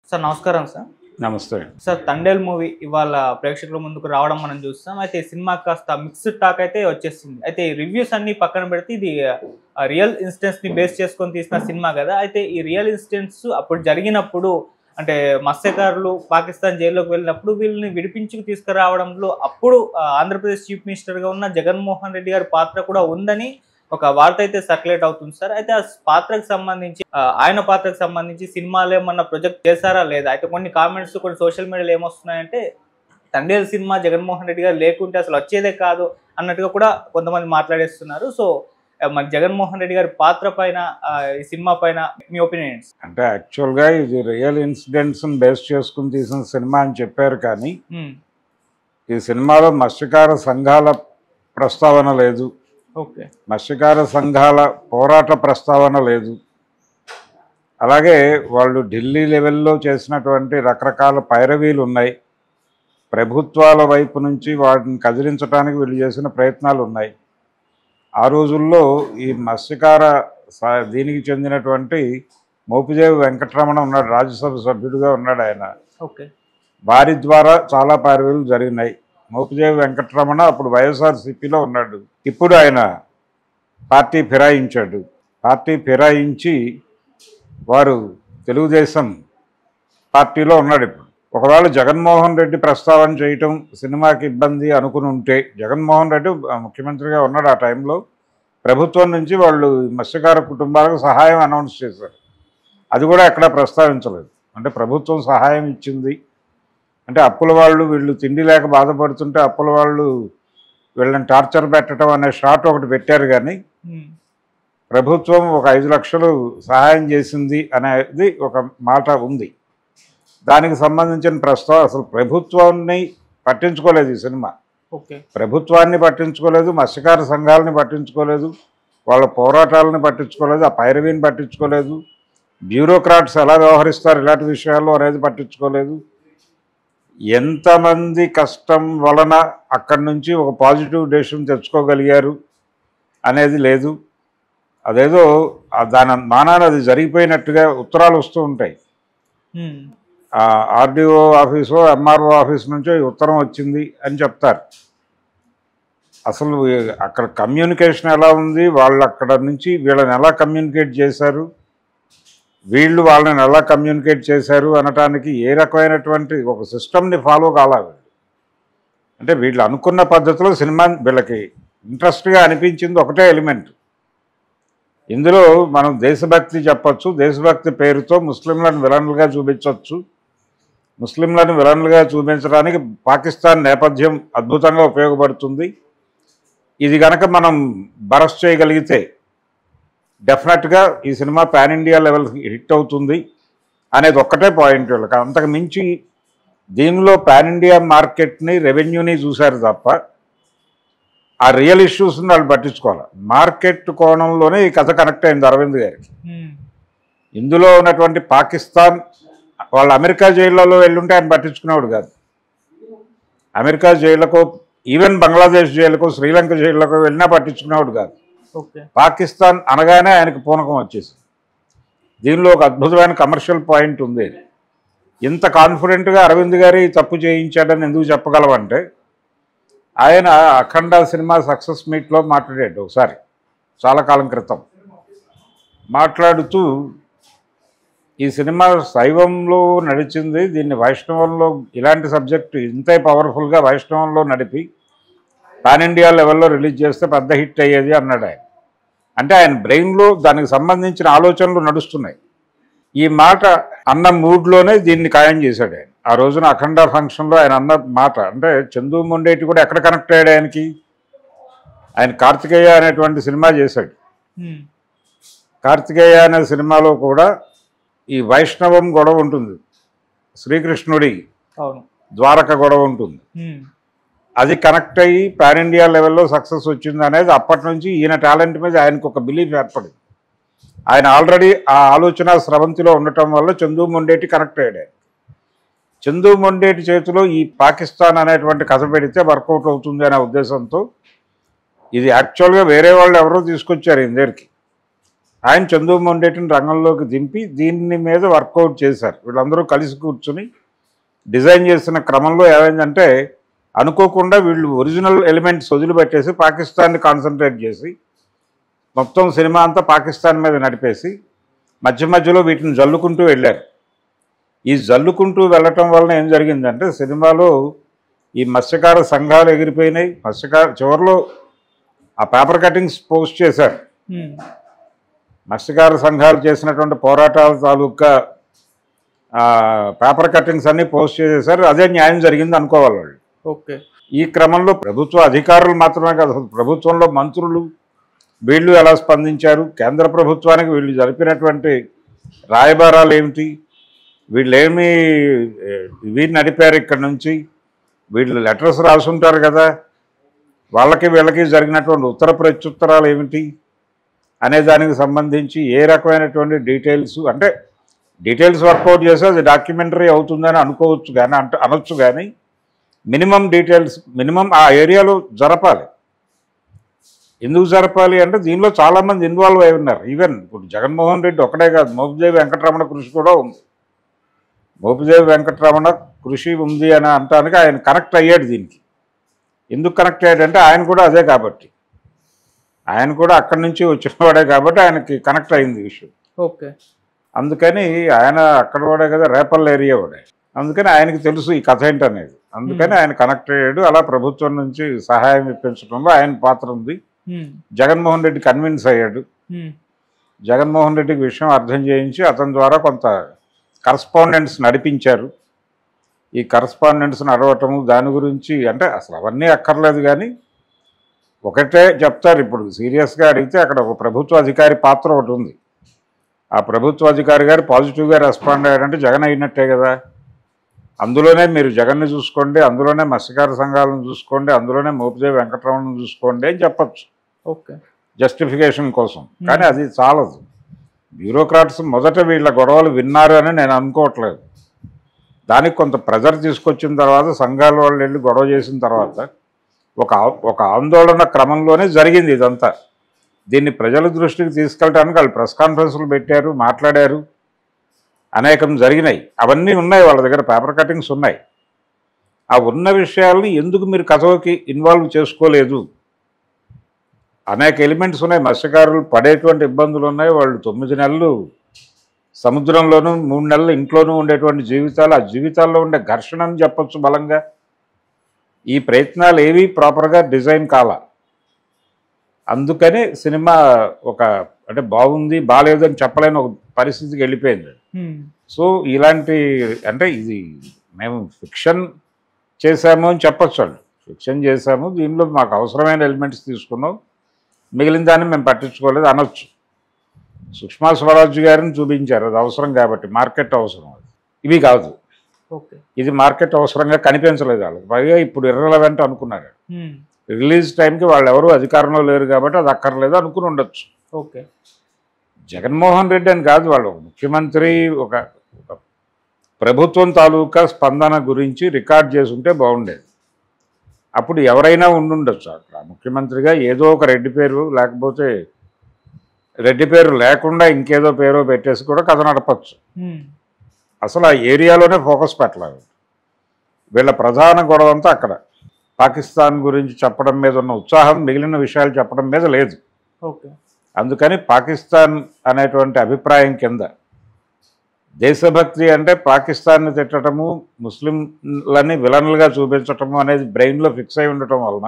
Sir నమస్కారం sir. నమస్తే. Sir 'Thandel' movie ఇవాళ ప్రేక్షకుల ముందుకు రావడం మనం చూస్తాం. అయితే సినిమా కాస్త మిక్స్డ్ టాక్ అయితే వచ్చేసింది. అయితే రివ్యూస్ అన్ని పక్కన పెడితే ఇది రియల్ ఇన్సిడెంట్స్‌ని బేస్ చేసుకొని తీసిన సినిమా కదా. అయితే ఈ రియల్ ఇన్సిడెంట్స్ అప్పుడు జరిగినప్పుడు అంటే మత్స్యకారులు పాకిస్తాన్ జైల్లోకి వెళ్ళినప్పుడు వీళ్ళని విడిపించుకు తీసుకురావడంలో అప్పుడు ఆంధ్రప్రదేశ్ చీఫ్ మినిస్టర్‌గా ఉన్న జగన్మోహన్ రెడ్డి గారి పాత్ర కూడా ఉందని ఒక వార్త అయితే సర్క్యులేట్ అవుతుంది సార్. అయితే ఆ పాత్రకు సంబంధించి ఆయన పాత్రకు సంబంధించి సినిమాలు ఏమన్నా ప్రొజెక్ట్ చేశారా లేదా? అయితే కొన్ని కామెంట్స్ కొన్ని సోషల్ మీడియాలో ఏమొస్తున్నాయంటే 'తండేల్' సినిమా జగన్మోహన్ రెడ్డి గారు లేకుంటే అసలు వచ్చేదే కాదు అన్నట్టుగా కూడా కొంతమంది మాట్లాడేస్తున్నారు. సో మరి జగన్మోహన్ రెడ్డి గారి పాత్ర పైన ఈ సినిమా పైన మీ ఒపీనియన్? అంటే యాక్చువల్గా ఇది రియల్ ఇన్సిడెంట్స్ని బేస్ చేసుకుని తీసిన సినిమా అని చెప్పారు, కానీ ఈ సినిమాలో మత్స్యకార సంఘాల ప్రస్తావన లేదు. ఓకే. మత్స్యకార సంఘాల పోరాట ప్రస్తావన లేదు. అలాగే వాళ్ళు ఢిల్లీ లెవెల్లో చేసినటువంటి రకరకాల పైరవీలు ఉన్నాయి. ప్రభుత్వాల వైపు నుంచి వాటిని కదిలించడానికి వీళ్ళు చేసిన ప్రయత్నాలు ఉన్నాయి. ఆ రోజుల్లో ఈ మత్స్యకార దీనికి చెందినటువంటి మోపిదేవి వెంకటరమణ ఉన్నాడు, రాజ్యసభ సభ్యుడిగా ఉన్నాడు ఆయన. ఓకే. వారి ద్వారా చాలా పైరవీలు జరిగినాయి. మోపిదేవి వెంకటరమణ అప్పుడు వైఎస్ఆర్సీపీలో ఉన్నాడు. ఇప్పుడు ఆయన పార్టీ ఫిరాయించాడు. పార్టీ ఫిరాయించి వారు తెలుగుదేశం పార్టీలో ఉన్నాడు ఇప్పుడు. ఒకవేళ జగన్మోహన్ రెడ్డి ప్రస్తావన చేయటం సినిమాకి ఇబ్బంది అనుకుని ఉంటే, జగన్మోహన్ రెడ్డి ముఖ్యమంత్రిగా ఉన్నాడు ఆ టైంలో, ప్రభుత్వం నుంచి వాళ్ళు మత్స్యకార కుటుంబాలకు సహాయం అనౌన్స్ చేశారు. అది కూడా ఎక్కడా ప్రస్తావించలేదు. అంటే ప్రభుత్వం సహాయం ఇచ్చింది అంటే అప్పుల వాళ్ళు వీళ్ళు తిండి లేక బాధపడుతుంటే అప్పుల వాళ్ళు వీళ్ళని టార్చర్ పెట్టడం అనే షాట్ ఒకటి పెట్టారు, కానీ ప్రభుత్వం ఒక 5 లక్షలు సహాయం చేసింది అనేది ఒక మాట ఉంది. దానికి సంబంధించిన ప్రస్తావన అసలు ప్రభుత్వాన్ని పట్టించుకోలేదు ఈ సినిమా. ఓకే. ప్రభుత్వాన్ని పట్టించుకోలేదు, మత్స్యకార సంఘాలని పట్టించుకోలేదు, వాళ్ళ పోరాటాలను పట్టించుకోలేదు, ఆ పైరవీని పట్టించుకోలేదు, బ్యూరోక్రాట్స్ ఎలా వ్యవహరిస్తారు ఇలాంటి విషయాల్లో అనేది పట్టించుకోలేదు. ఎంతమంది కష్టం వలన అక్కడి నుంచి ఒక పాజిటివ్ డెసిషన్ తెచ్చుకోగలిగారు అనేది లేదు. అదేదో దాని మానాన అది జరిగిపోయినట్టుగా ఉత్తరాలు వస్తూ ఉంటాయి. ఆర్డీఓ ఆఫీసో ఎంఆర్ఓ ఆఫీస్ నుంచో ఈ ఉత్తరం వచ్చింది అని చెప్తారు. అసలు అక్కడ కమ్యూనికేషన్ ఎలా ఉంది, వాళ్ళు అక్కడ నుంచి వీళ్ళని ఎలా కమ్యూనికేట్ చేశారు, వీళ్ళు వాళ్ళని ఎలా కమ్యూనికేట్ చేశారు అనటానికి ఏ రకమైనటువంటి ఒక సిస్టమ్ని ఫాలో కావాలి. అంటే వీళ్ళు అనుకున్న పద్ధతిలో సినిమా వీళ్ళకి ఇంట్రెస్ట్గా అనిపించింది ఒకటే ఎలిమెంట్. ఇందులో మనం దేశభక్తి చెప్పచ్చు, దేశభక్తి పేరుతో ముస్లింలను విలన్లుగా చూపించవచ్చు. ముస్లింలను విలన్లుగా చూపించడానికి పాకిస్తాన్ నేపథ్యం అద్భుతంగా ఉపయోగపడుతుంది. ఇది కనుక మనం బరస్ట్ చేయగలిగితే డెఫినెట్గా ఈ సినిమా పాన్ ఇండియా లెవెల్కి హిట్ అవుతుంది అనేది ఒక్కటే పాయింట్. వీళ్ళకి అంతకు మించి దీనిలో పాన్ ఇండియా మార్కెట్ని రెవెన్యూని చూశారు తప్ప ఆ రియల్ ఇష్యూస్ని వాళ్ళు పట్టించుకోవాలి. మార్కెట్ కోణంలోనే ఈ కథ కనెక్ట్ అయింది అరవింద్ గారికి. ఇందులో ఉన్నటువంటి పాకిస్తాన్ వాళ్ళు అమెరికా జైళ్ళలో వెళ్ళుంటే ఆయన పట్టించుకునేవాడు కాదు. అమెరికా జైళ్ళకు, ఈవెన్ బంగ్లాదేశ్ జైలుకు, శ్రీలంక జైళ్ళకు వెళ్ళినా పట్టించుకునేవాడు కాదు. పాకిస్తాన్ అనగానే ఆయనకు పూనకం వచ్చేసింది. దీనిలో ఒక అద్భుతమైన కమర్షియల్ పాయింట్ ఉంది. ఇంత కాన్ఫిడెంట్గా అరవింద్ గారి తప్పు చేయించాడని ఎందుకు చెప్పగలవంటే, ఆయన అఖండ సినిమా సక్సెస్ మీట్లో మాట్లాడాడు ఒకసారి చాలా కాలం క్రితం. మాట్లాడుతూ ఈ సినిమా శైవంలో నడిచింది, దీన్ని వైష్ణవంలో ఇలాంటి సబ్జెక్టు ఇంతే పవర్ఫుల్గా వైష్ణవంలో నడిపి పాన్ ఇండియా లెవెల్లో రిలీజ్ చేస్తే పెద్ద హిట్ అయ్యేది అన్నాడు ఆయన. అంటే ఆయన బ్రెయిన్లో దానికి సంబంధించిన ఆలోచనలు నడుస్తున్నాయి. ఈ మాట అన్న మూడ్లోనే దీన్ని ఖాయం చేశాడు ఆయన. ఆ రోజున అఖండ ఫంక్షన్లో ఆయన అన్న మాట అంటే చందు మొండేటి కూడా ఎక్కడ కనెక్ట్ అయ్యాడు ఆయనకి. ఆయన కార్తికేయ అనేటువంటి సినిమా చేశాడు. కార్తికేయ అనే సినిమాలో కూడా ఈ వైష్ణవం గొడవ ఉంటుంది, శ్రీకృష్ణుడి ద్వారక గొడవ ఉంటుంది. అది కనెక్ట్ అయ్యి పాన్ ఇండియా లెవెల్లో సక్సెస్ వచ్చింది అనేది అప్పటి నుంచి ఈయన టాలెంట్ మీద ఆయనకు ఒక బిలీఫ్ ఏర్పడింది. ఆయన ఆల్రెడీ ఆ ఆలోచన స్రవంతిలో ఉండటం వల్ల చందు మొండేటి కనెక్ట్ అయ్యాడు. చందు మొండేటి చేతిలో ఈ పాకిస్తాన్ అనేటువంటి కథ పెడితే వర్కౌట్ అవుతుంది అనే ఉద్దేశంతో ఇది యాక్చువల్గా వేరే వాళ్ళు ఎవరో తీసుకొచ్చారు ఈయన దగ్గరికి. ఆయన చంద్రమోహన్ రెడ్డిని రంగంలోకి దింపి దీని మీద వర్కౌట్ చేశారు. వీళ్ళందరూ కలిసి కూర్చుని డిజైన్ చేసిన క్రమంలో ఏమైందంటే అనుకోకుండా వీళ్ళు ఒరిజినల్ ఎలిమెంట్స్ వదిలిపెట్టేసి పాకిస్తాన్ని కాన్సన్ట్రేట్ చేసి మొత్తం సినిమా అంతా పాకిస్తాన్ మీద నడిపేసి మధ్య మధ్యలో వీటిని జల్లుకుంటూ వెళ్ళారు. ఈ జల్లుకుంటూ వెళ్ళటం వలన ఏం జరిగిందంటే సినిమాలో ఈ మత్స్యకార సంఘాలు ఎగిరిపోయినాయి. చివరిలో ఆ పేపర్ కటింగ్స్ పోస్ట్ చేశారు. మత్స్యకార సంఘాలు చేసినటువంటి పోరాటాల తాలూకా పేపర్ కటింగ్స్ అన్నీ పోస్ట్ చేసేసారు. అదే న్యాయం జరిగింది అనుకోవాలి వాళ్ళు. ఓకే. ఈ క్రమంలో ప్రభుత్వ అధికారులు మాత్రమే కాదు, ప్రభుత్వంలో మంత్రులు వీళ్ళు ఎలా స్పందించారు, కేంద్ర ప్రభుత్వానికి వీళ్ళు జరిపినటువంటి రాయబారాలు ఏమిటి, వీళ్ళేమి వీళ్ళు నడిపారు ఇక్కడ నుంచి, వీళ్ళు లెటర్స్ రాసుంటారు కదా, వాళ్ళకి వీళ్ళకి జరిగినటువంటి ఉత్తర ప్రత్యుత్తరాలు ఏమిటి అనే దానికి సంబంధించి ఏ రకమైనటువంటి డీటెయిల్స్, అంటే డీటెయిల్స్ వర్కౌట్ చేస్తే అది డాక్యుమెంటరీ అవుతుందని అనుకోవచ్చు కానీ అనొచ్చు కానీ మినిమం డీటెయిల్స్ మినిమం ఆ ఏరియాలో జరపాలి. ఎందుకు జరపాలి అంటే దీనిలో చాలామంది ఇన్వాల్వ్ అయి ఉన్నారు. ఈవెన్ ఇప్పుడు జగన్మోహన్ రెడ్డి ఒకటే కాదు, మోపిదేవి వెంకటరమణ కృషి కూడా ఉంది. మోపిదేవి వెంకటరమణ కృషి ఉంది అని అనటానికి ఆయన కనెక్ట్ అయ్యాడు దీనికి. ఎందుకు కనెక్ట్ అయ్యాడంటే ఆయన కూడా అదే కాబట్టి, ఆయన కూడా అక్కడి నుంచి వచ్చినవాడే కాబట్టి ఆయనకి కనెక్ట్ అయింది విషయం. ఓకే. అందుకని ఆయన అక్కడ వాడే కదా, రేపల్ ఏరియా వాడే, అందుకని ఆయనకి తెలుసు ఈ కథ ఏంటనేది. అందుకని ఆయన కనెక్ట్ అయ్యాడు. అలా ప్రభుత్వం నుంచి సహాయం ఇప్పించడంలో ఆయన పాత్ర ఉంది. జగన్మోహన్ రెడ్డి కన్విన్స్ అయ్యాడు. జగన్మోహన్ రెడ్డికి విషయం అర్థం చేయించి అతని ద్వారా కొంత కరస్పాండెంట్స్ నడిపించారు. ఈ కరస్పాండెంట్స్ నడవటము దాని గురించి అంటే అసలు అవన్నీ అక్కర్లేదు కానీ ఒకటే చెప్తారు. ఇప్పుడు సీరియస్గా అడిగితే అక్కడ ఒక ప్రభుత్వ అధికారి పాత్ర ఒకటి ఉంది. ఆ ప్రభుత్వ అధికారి గారు పాజిటివ్గా రెస్పాండ్ అయ్యారంటే జగన్ అయినట్టే కదా. అందులోనే మీరు జగన్ని చూసుకోండి, అందులోనే మత్స్యకార సంఘాలను చూసుకోండి, అందులోనే మోపిదేవి వెంకటరమణను చూసుకోండి అని చెప్పచ్చు. ఓకే. జస్టిఫికేషన్ కోసం. కానీ అది చాలదు. బ్యూరోక్రాట్స్ మొదట వీళ్ళ గొడవలు విన్నారు అని నేను అనుకోవట్లేదు. దానికి కొంత ప్రెజర్ తీసుకొచ్చిన తర్వాత సంఘాల వాళ్ళు వెళ్ళి గొడవ చేసిన తర్వాత ఒక ఆందోళన క్రమంలోనే జరిగింది ఇదంతా. దీన్ని ప్రజల దృష్టికి తీసుకెళ్ళడానికి వాళ్ళు ప్రెస్ కాన్ఫరెన్స్లు పెట్టారు, మాట్లాడారు, అనేకం జరిగినాయి. అవన్నీ ఉన్నాయి వాళ్ళ దగ్గర, పేపర్ కటింగ్స్ ఉన్నాయి. ఆ ఉన్న విషయాల్ని ఎందుకు మీరు కథలోకి ఇన్వాల్వ్ చేసుకోలేదు? అనేక ఎలిమెంట్స్ ఉన్నాయి. మత్స్యకారులు పడేటువంటి ఇబ్బందులు ఉన్నాయి. వాళ్ళు 9 నెలలు సముద్రంలోనూ 3 నెలలు ఇంట్లోనూ ఉండేటువంటి జీవితాలు, ఆ జీవితాల్లో ఉండే ఘర్షణ అని చెప్పచ్చు బలంగా. ఈ ప్రయత్నాలు ఏవి ప్రాపర్గా డిజైన్ కాల. అందుకని సినిమా ఒక అంటే బాగుంది బాగాలేదు అని చెప్పలేని ఒక పరిస్థితికి వెళ్ళిపోయింది. సో ఇలాంటి అంటే ఇది మేము ఫిక్షన్ చేశాము అని చెప్పచ్చు. వాళ్ళు ఫిక్షన్ చేశాము, దీనిలో మాకు అవసరమైన ఎలిమెంట్స్ తీసుకున్నాం, మిగిలిన దాన్ని మేము పట్టించుకోలేదు అనొచ్చు. సుష్మా స్వరాజ్ గారిని చూపించారు, అది అవసరం కాబట్టి, మార్కెట్ అవసరం. అది ఇవి కాదు. ఓకే. ఇది మార్కెట్ అవసరంగా కనిపించలేదు వాళ్ళకి. పైగా ఇప్పుడు ఇర్రెలవెంట్ అనుకున్నారు. రిలీజ్ టైంకి వాళ్ళు ఎవరు అధికారంలో లేరు కాబట్టి అది అక్కర్లేదు అనుకుని ఉండొచ్చు. ఓకే. జగన్మోహన్ రెడ్డి అని కాదు, వాళ్ళు ముఖ్యమంత్రి ఒక ప్రభుత్వం తాలూకా స్పందన గురించి రికార్డ్ చేసుంటే బాగుండేది. అప్పుడు ఎవరైనా ఉండుండొచ్చు అక్కడ ముఖ్యమంత్రిగా. ఏదో ఒక రెడ్డి పేరు, లేకపోతే రెడ్డి పేరు లేకుండా ఇంకేదో పేరో పెట్టేసి కూడా కథ నడపచ్చు. అసలు ఆ ఏరియాలోనే ఫోకస్ పెట్టలేదు. వీళ్ళ ప్రధాన గొడవ అంతా అక్కడ పాకిస్తాన్ గురించి చెప్పడం మీద ఉన్న ఉత్సాహం మిగిలిన విషయాలు చెప్పడం మీద లేదు. ఓకే. అందుకని పాకిస్తాన్ అనేటువంటి అభిప్రాయం కింద దేశభక్తి అంటే పాకిస్తాన్ని తిట్టడము, ముస్లింలని విలన్లుగా చూపించటము అనేది బ్రెయిన్లో ఫిక్స్ అయి ఉండటం వలన